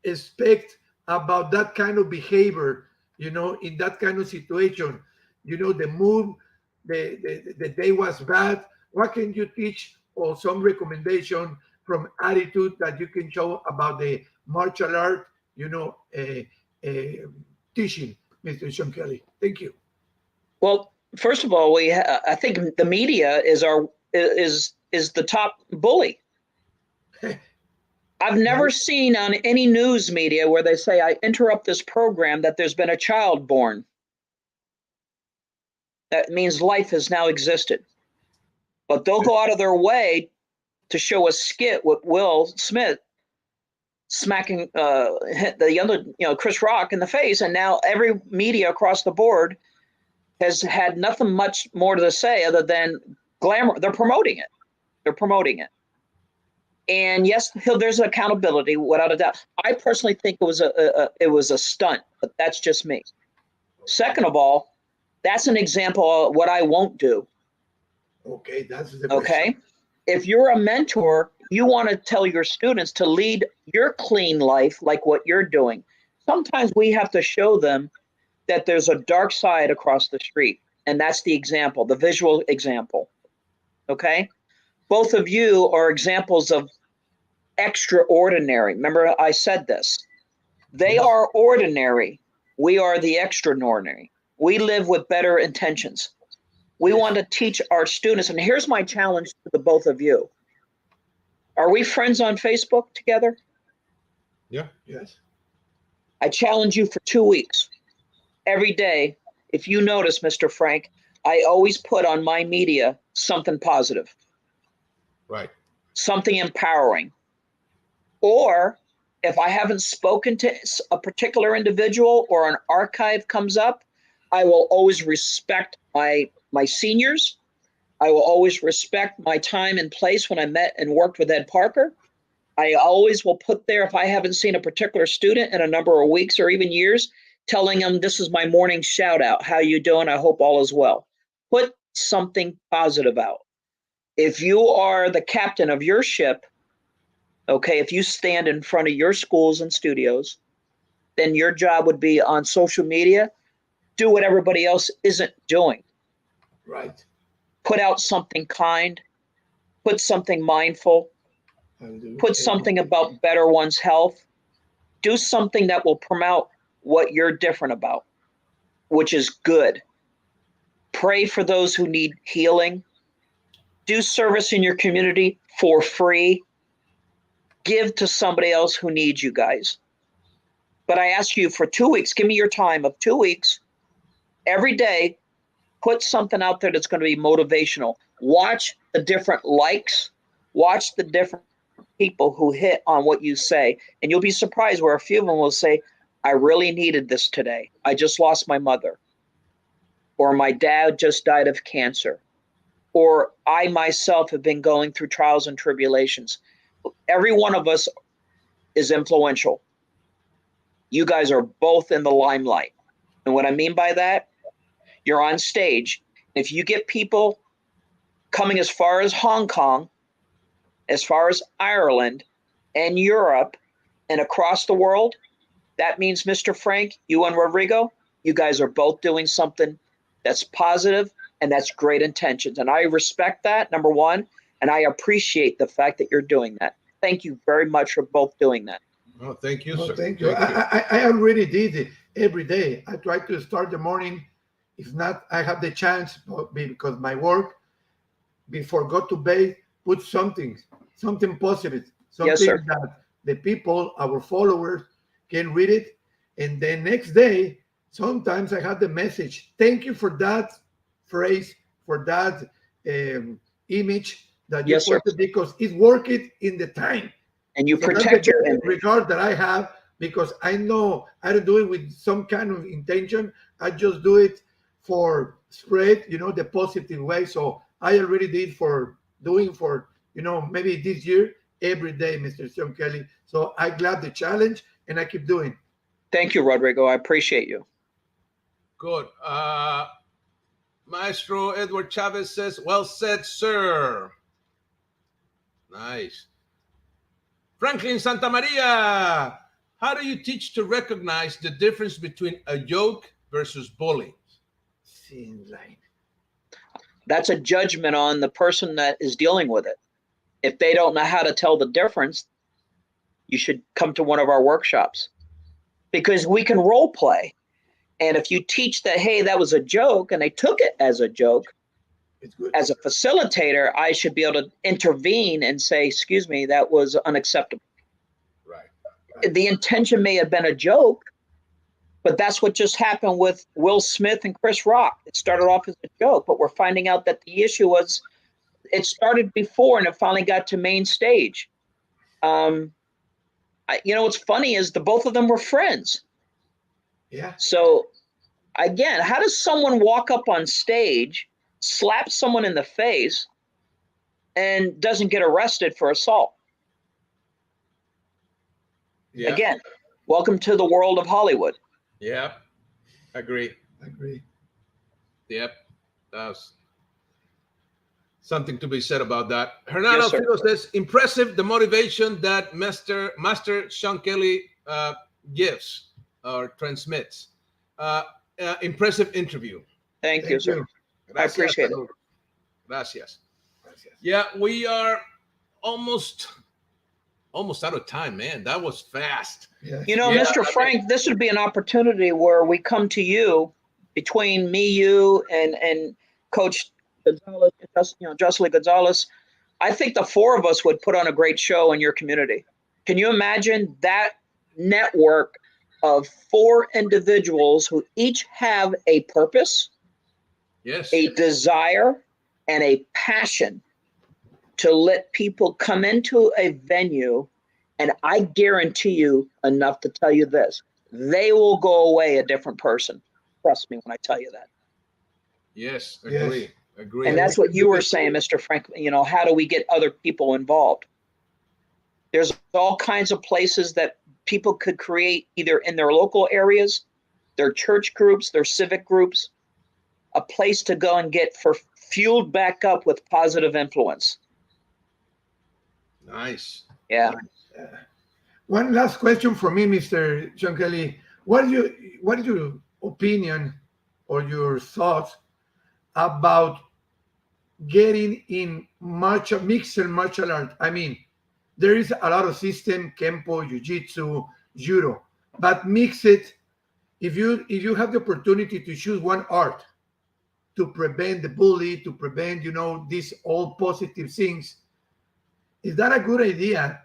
expect about that kind of behavior, in that kind of situation? The mood, the day was bad. What can you teach or some recommendation from attitude that you can show about the martial art, teaching, Mr. Sean Kelley? Thank you. Well, first of all, I think the media is the top bully. I've never seen on any news media where they say, I interrupt this program that there's been a child born. That means life has now existed. But they'll go out of their way to show a skit with Will Smith smacking the other, Chris Rock in the face. And now every media across the board has had nothing much more to say other than glamour. They're promoting it. And yes, there's accountability without a doubt. I personally think it was a stunt, but that's just me. Second of all, that's an example of what I won't do. Okay, that's the okay. If you're a mentor, you want to tell your students to lead your clean life like what you're doing. Sometimes we have to show them that there's a dark side across the street, and that's the example, the visual example. Okay. Both of you are examples of extraordinary. Remember, I said this. They are ordinary. We are the extraordinary. We live with better intentions. We want to teach our students. And here's my challenge to the both of you. Are we friends on Facebook together? Yeah. Yes. I challenge you for 2 weeks. Every day, if you notice, Mr. Frank, I always put on my media something positive. Right. Something empowering. Or if I haven't spoken to a particular individual or an archive comes up, I will always respect my seniors. I will always respect my time and place when I met and worked with Ed Parker. I always will put there, if I haven't seen a particular student in a number of weeks or even years, telling them this is my morning shout out. How you doing? I hope all is well. Put something positive out. If you are the captain of your ship, okay, if you stand in front of your schools and studios, then your job would be on social media, do what everybody else isn't doing. Right. Put out something kind, put something mindful, put something about better one's health, do something that will promote what you're different about, which is good. Pray for those who need healing. Do service in your community for free. Give to somebody else who needs you guys. But I ask you for 2 weeks, give me your time of 2 weeks. Every day, put something out there that's going to be motivational. Watch the different likes. Watch the different people who hit on what you say. And you'll be surprised where a few of them will say, I really needed this today. I just lost my mother. Or my dad just died of cancer. Or I myself have been going through trials and tribulations. Every one of us is influential. You guys are both in the limelight. And what I mean by that, you're on stage. If you get people coming as far as Hong Kong, as far as Ireland and Europe and across the world, that means, Mr. Frank, you and Rodrigo, you guys are both doing something that's positive and that's great intentions. And I respect that, number one, and I appreciate the fact that you're doing that. Thank you very much for both doing that. Oh, thank you, sir. Thank you. I already did it every day. I try to start the morning. If not, I have the chance because my work, before go to bed, put something positive, something that the people, our followers, can read it. And the next day, sometimes I have the message. Thank you for that phrase, for that image that you posted, because it worked in the time. And you protect your image. regard that I have because I know I don't do it with some kind of intention. I just do it for spread, the positive way. So I already did for maybe this year every day, Mr. Sean Kelley. So I glad the challenge and I keep doing. Thank you, Rodrigo. I appreciate you. Good. Maestro Edward Chavez says, well said, sir. Nice. Franklin Santamaria, how do you teach to recognize the difference between a joke versus bullying? Seems like that's a judgment on the person that is dealing with it. If they don't know how to tell the difference, you should come to one of our workshops, because we can role play. And if you teach that, hey, that was a joke, and they took it as a joke, it's good. As a facilitator, I should be able to intervene and say, excuse me, that was unacceptable. Right. The intention may have been a joke, but that's what just happened with Will Smith and Chris Rock. It started off as a joke, but we're finding out that the issue was it started before and it finally got to main stage. What's funny is the both of them were friends. Yeah. So again, how does someone walk up on stage, slap someone in the face, and doesn't get arrested for assault? Yeah. Again, welcome to the world of Hollywood. Yeah. Agree. Yep. That's something to be said about that. Hernando Yes, sir. Fido says, impressive the motivation that Master Sean Kelley gives or transmits. Impressive interview. Thank you, sir. Gracias, I appreciate it. Gracias. Yeah, we are almost out of time, man. That was fast. Yes. Mr. Frank, this would be an opportunity where we come to you, between me, you, and Coach Gonzalez, Jocelyn Gonzalez. I think the four of us would put on a great show in your community. Can you imagine that network of four individuals who each have a purpose, Yes, a desire, and a passion to let people come into a venue? And I guarantee you enough to tell you this, they will go away a different person. Trust me when I tell you that. Yes, agree. And that's what you were saying, Mr. Frank. How do we get other people involved? There's all kinds of places that people could create, either in their local areas, their church groups, their civic groups, a place to go and get fueled back up with positive influence. Nice. Yeah. One last question for me, Mr. Sean Kelley. What is your opinion or your thoughts about getting in mixed martial art? I mean, there is a lot of system, Kenpo, Jiu-Jitsu, Judo, but mix it. If you have the opportunity to choose one art to prevent the bully, to prevent, these all positive things, is that a good idea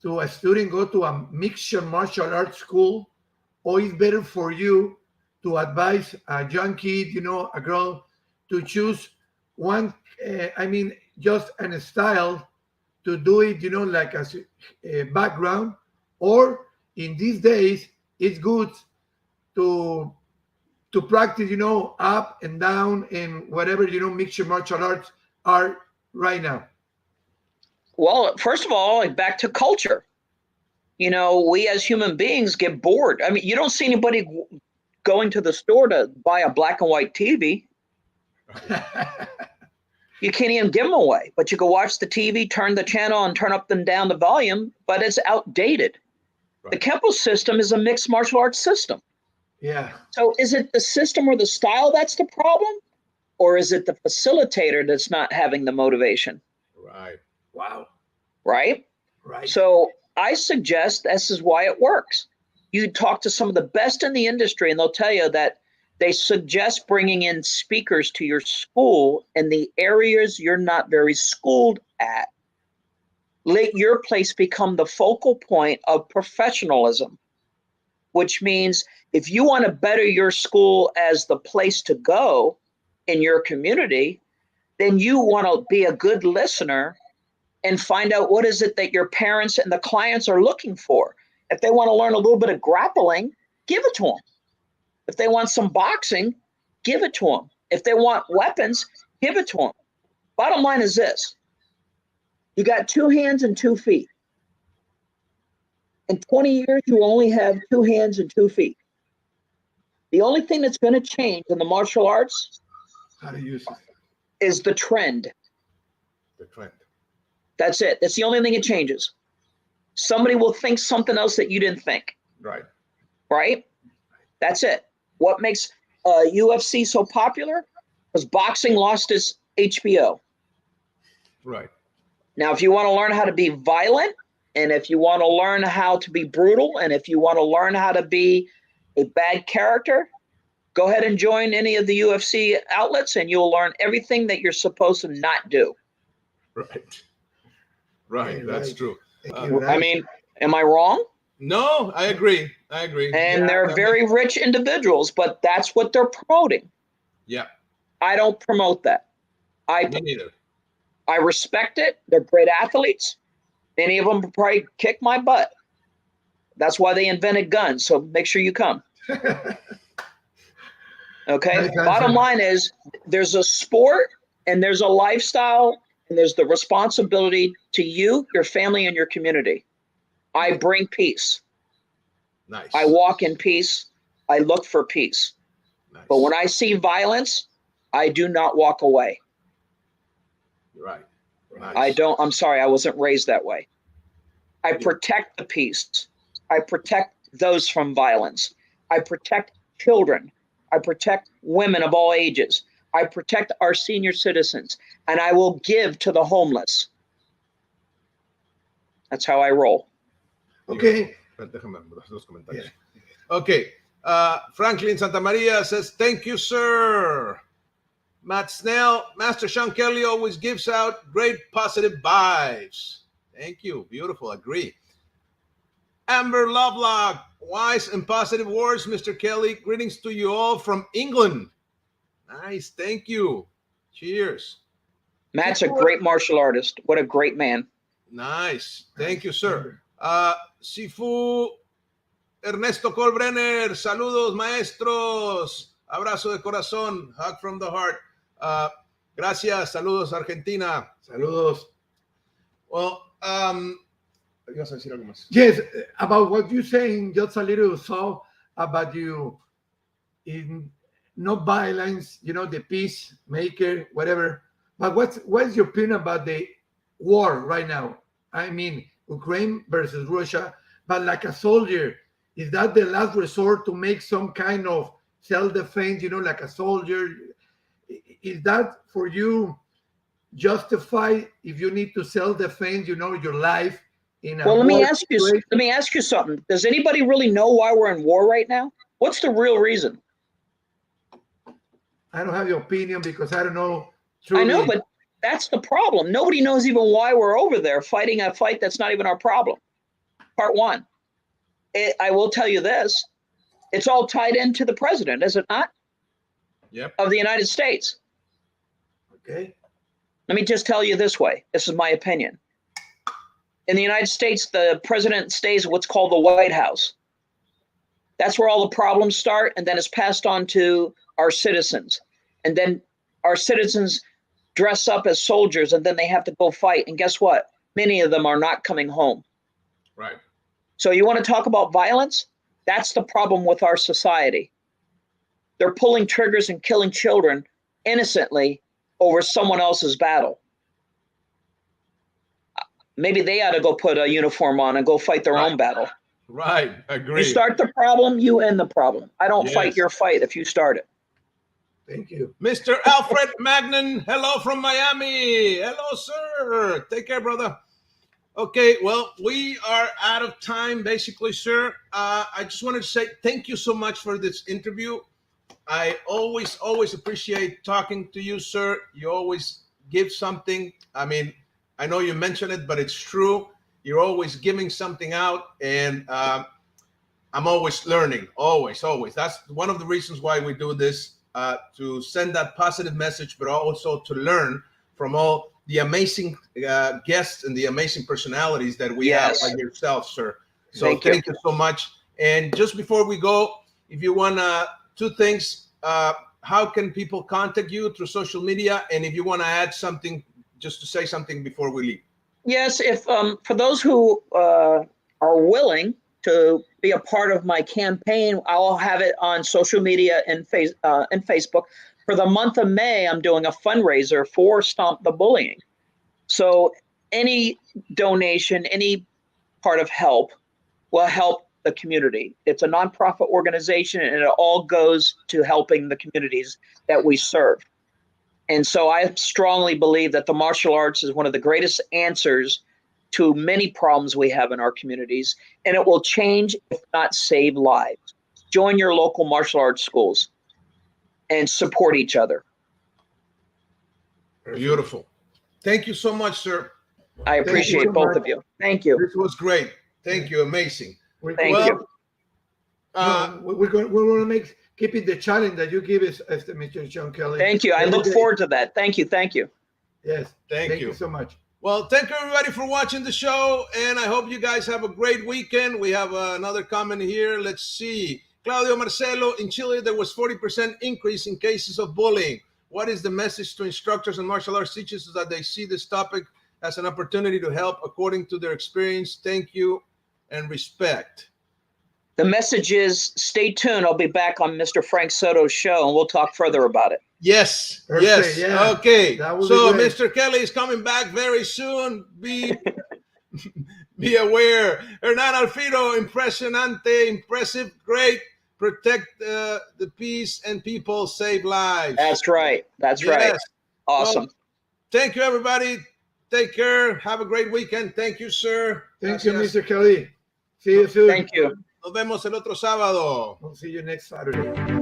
to a student go to a mixed martial arts school, or is better for you to advise a young kid, a girl, to choose one, just a style to do it, like as a background? Or in these days, it's good to practice, up and down and whatever, mixed martial arts are right now? Well, first of all, back to culture. We as human beings get bored. I mean, you don't see anybody going to the store to buy a black and white TV. You can't even give them away, but you can watch the TV, turn the channel, and turn up and down the volume, but it's outdated. Right. The Kenpo system is a mixed martial arts system. Yeah. So is it the system or the style that's the problem? Or is it the facilitator that's not having the motivation? Right. Wow. Right? Right. So I suggest this is why it works. You talk to some of the best in the industry and they'll tell you that they suggest bringing in speakers to your school in the areas you're not very schooled at. Let your place become the focal point of professionalism, which means if you want to better your school as the place to go in your community, then you want to be a good listener and find out what is it that your parents and the clients are looking for. If they want to learn a little bit of grappling, give it to them. If they want some boxing, give it to them. If they want weapons, give it to them. Bottom line is this. You got 2 hands and 2 feet. In 20 years, you only have 2 hands and 2 feet. The only thing that's going to change in the martial arts How to use it. is the trend. The trend. That's it. That's the only thing it changes. Somebody will think something else that you didn't think. Right. Right? That's it. What makes UFC so popular? Because boxing lost its HBO. Right. Now, if you want to learn how to be violent, and if you want to learn how to be brutal, and if you want to learn how to be a bad character, go ahead and join any of the UFC outlets, and you'll learn everything that you're supposed to not do. Right. Right. That's true. I mean, am I wrong? No, I agree. I agree. And they're very rich individuals, but that's what they're promoting. Yeah. I don't promote that. Me neither. I respect it. They're great athletes. Many of them probably kick my butt. That's why they invented guns. So make sure you come. Okay. Bottom line is there's a sport and there's a lifestyle and there's the responsibility to you, your family, and your community. I bring peace. Nice. I walk in peace. I look for peace. Nice. But when I see violence, I do not walk away. Right. Nice. I don't, I'm sorry, I wasn't raised that way. I protect the peace. I protect those from violence. I protect children. I protect women of all ages. I protect our senior citizens, and I will give to the homeless. That's how I roll. Okay. Yeah. Okay. Franklin Santa Maria says, thank you, sir. Matt Snell, Master Sean Kelley always gives out great positive vibes. Thank you. Beautiful. Agree. Amber Lovelock, wise and positive words, Mr. Kelley. Greetings to you all from England. Nice. Thank you. Cheers. Matt's a great martial artist. What a great man. Nice. Thank you, sir. Sifu Ernesto Colbrenner, saludos, maestros. Abrazo de corazón. Hug from the heart. Gracias. Saludos, Argentina. Saludos. Well, ¿ibas a decir algo más? Yes, about what you're saying, just a little so about you in no violence, you know, the peacemaker, whatever. But what's your opinion about the war right now? I mean, Ukraine versus Russia, but like a soldier, is that the last resort to make some kind of self-defense, you know, like a soldier? Is that for you justified if you need to self-defend, you know, your life in a Well, let me war ask you. situation? Let me ask you something. Does anybody really know why we're in war right now? What's the real reason? I don't have your opinion because I don't know. I know, truly. but that's the problem. Nobody knows even why we're over there fighting a fight that's not even our problem. Part one. I will tell you this. It's all tied into the president, is it not? Yep. Of the United States. Okay. Let me just tell you this way. This is my opinion. In the United States, the president stays at what's called the White House. That's where all the problems start, and then it's passed on to our citizens. And then our citizens dress up as soldiers, and then they have to go fight. And guess what? Many of them are not coming home. Right. So you want to talk about violence? That's the problem with our society. They're pulling triggers and killing children innocently over someone else's battle. Maybe they ought to go put a uniform on and go fight their own battle. Right. Agree. You start the problem, you end the problem. I don't Yes. fight your fight if you start it. Thank you. Mr. Alfred Magnan, hello from Miami. Hello, sir. Take care, brother. Okay, well, we are out of time, basically, sir. I just wanted to say thank you so much for this interview. I always appreciate talking to you, sir. You always give something. I mean, I know you mentioned it, but it's true. You're always giving something out, and I'm always learning, always. That's one of the reasons why we do this, to send that positive message, but also to learn from all the amazing guests and the amazing personalities that we have, like yourself, sir. So thank you so much. And just before we go, if you want two things, how can people contact you through social media? And if you want to add something, just to say something before we leave. Yes, if for those who are willing to be a part of my campaign, I'll have it on social media and Facebook. For the month of May, I'm doing a fundraiser for Stomp the Bullying. So any donation, any part of help will help the community. It's a nonprofit organization, and it all goes to helping the communities that we serve. And so I strongly believe that the martial arts is one of the greatest answers to many problems we have in our communities, and it will change, if not save, lives. Join your local martial arts schools and support each other. Beautiful. Thank you so much, sir. I appreciate both of you. Thank you. This was great. Thank you. Amazing. Thank you. We're going to keep it the challenge that you give us, Mr. John Kelley. Thank you. I look forward to that. Thank you. Thank you. Yes. Thank you so much. Well, thank you everybody for watching the show, and I hope you guys have a great weekend. We have another comment here. Let's see. Claudio Marcelo, in Chile, there was 40% increase in cases of bullying. What is the message to instructors and martial arts teachers so that they see this topic as an opportunity to help according to their experience? Thank you and respect. The message is stay tuned. I'll be back on Mr. Frank Soto's show, and we'll talk further about it. Yes. Perfect, yes. Yeah. Okay. So Mr. Kelley is coming back very soon. Be aware. Hernan Alfiro, impresionante, impressive, great. Protect the peace and people, save lives. That's right. That's right. Awesome. Well, thank you, everybody. Take care. Have a great weekend. Thank you, sir. Thank you, Mr. Kelley. See you soon. Thank you. Nos vemos el otro sábado. We'll see you next Saturday.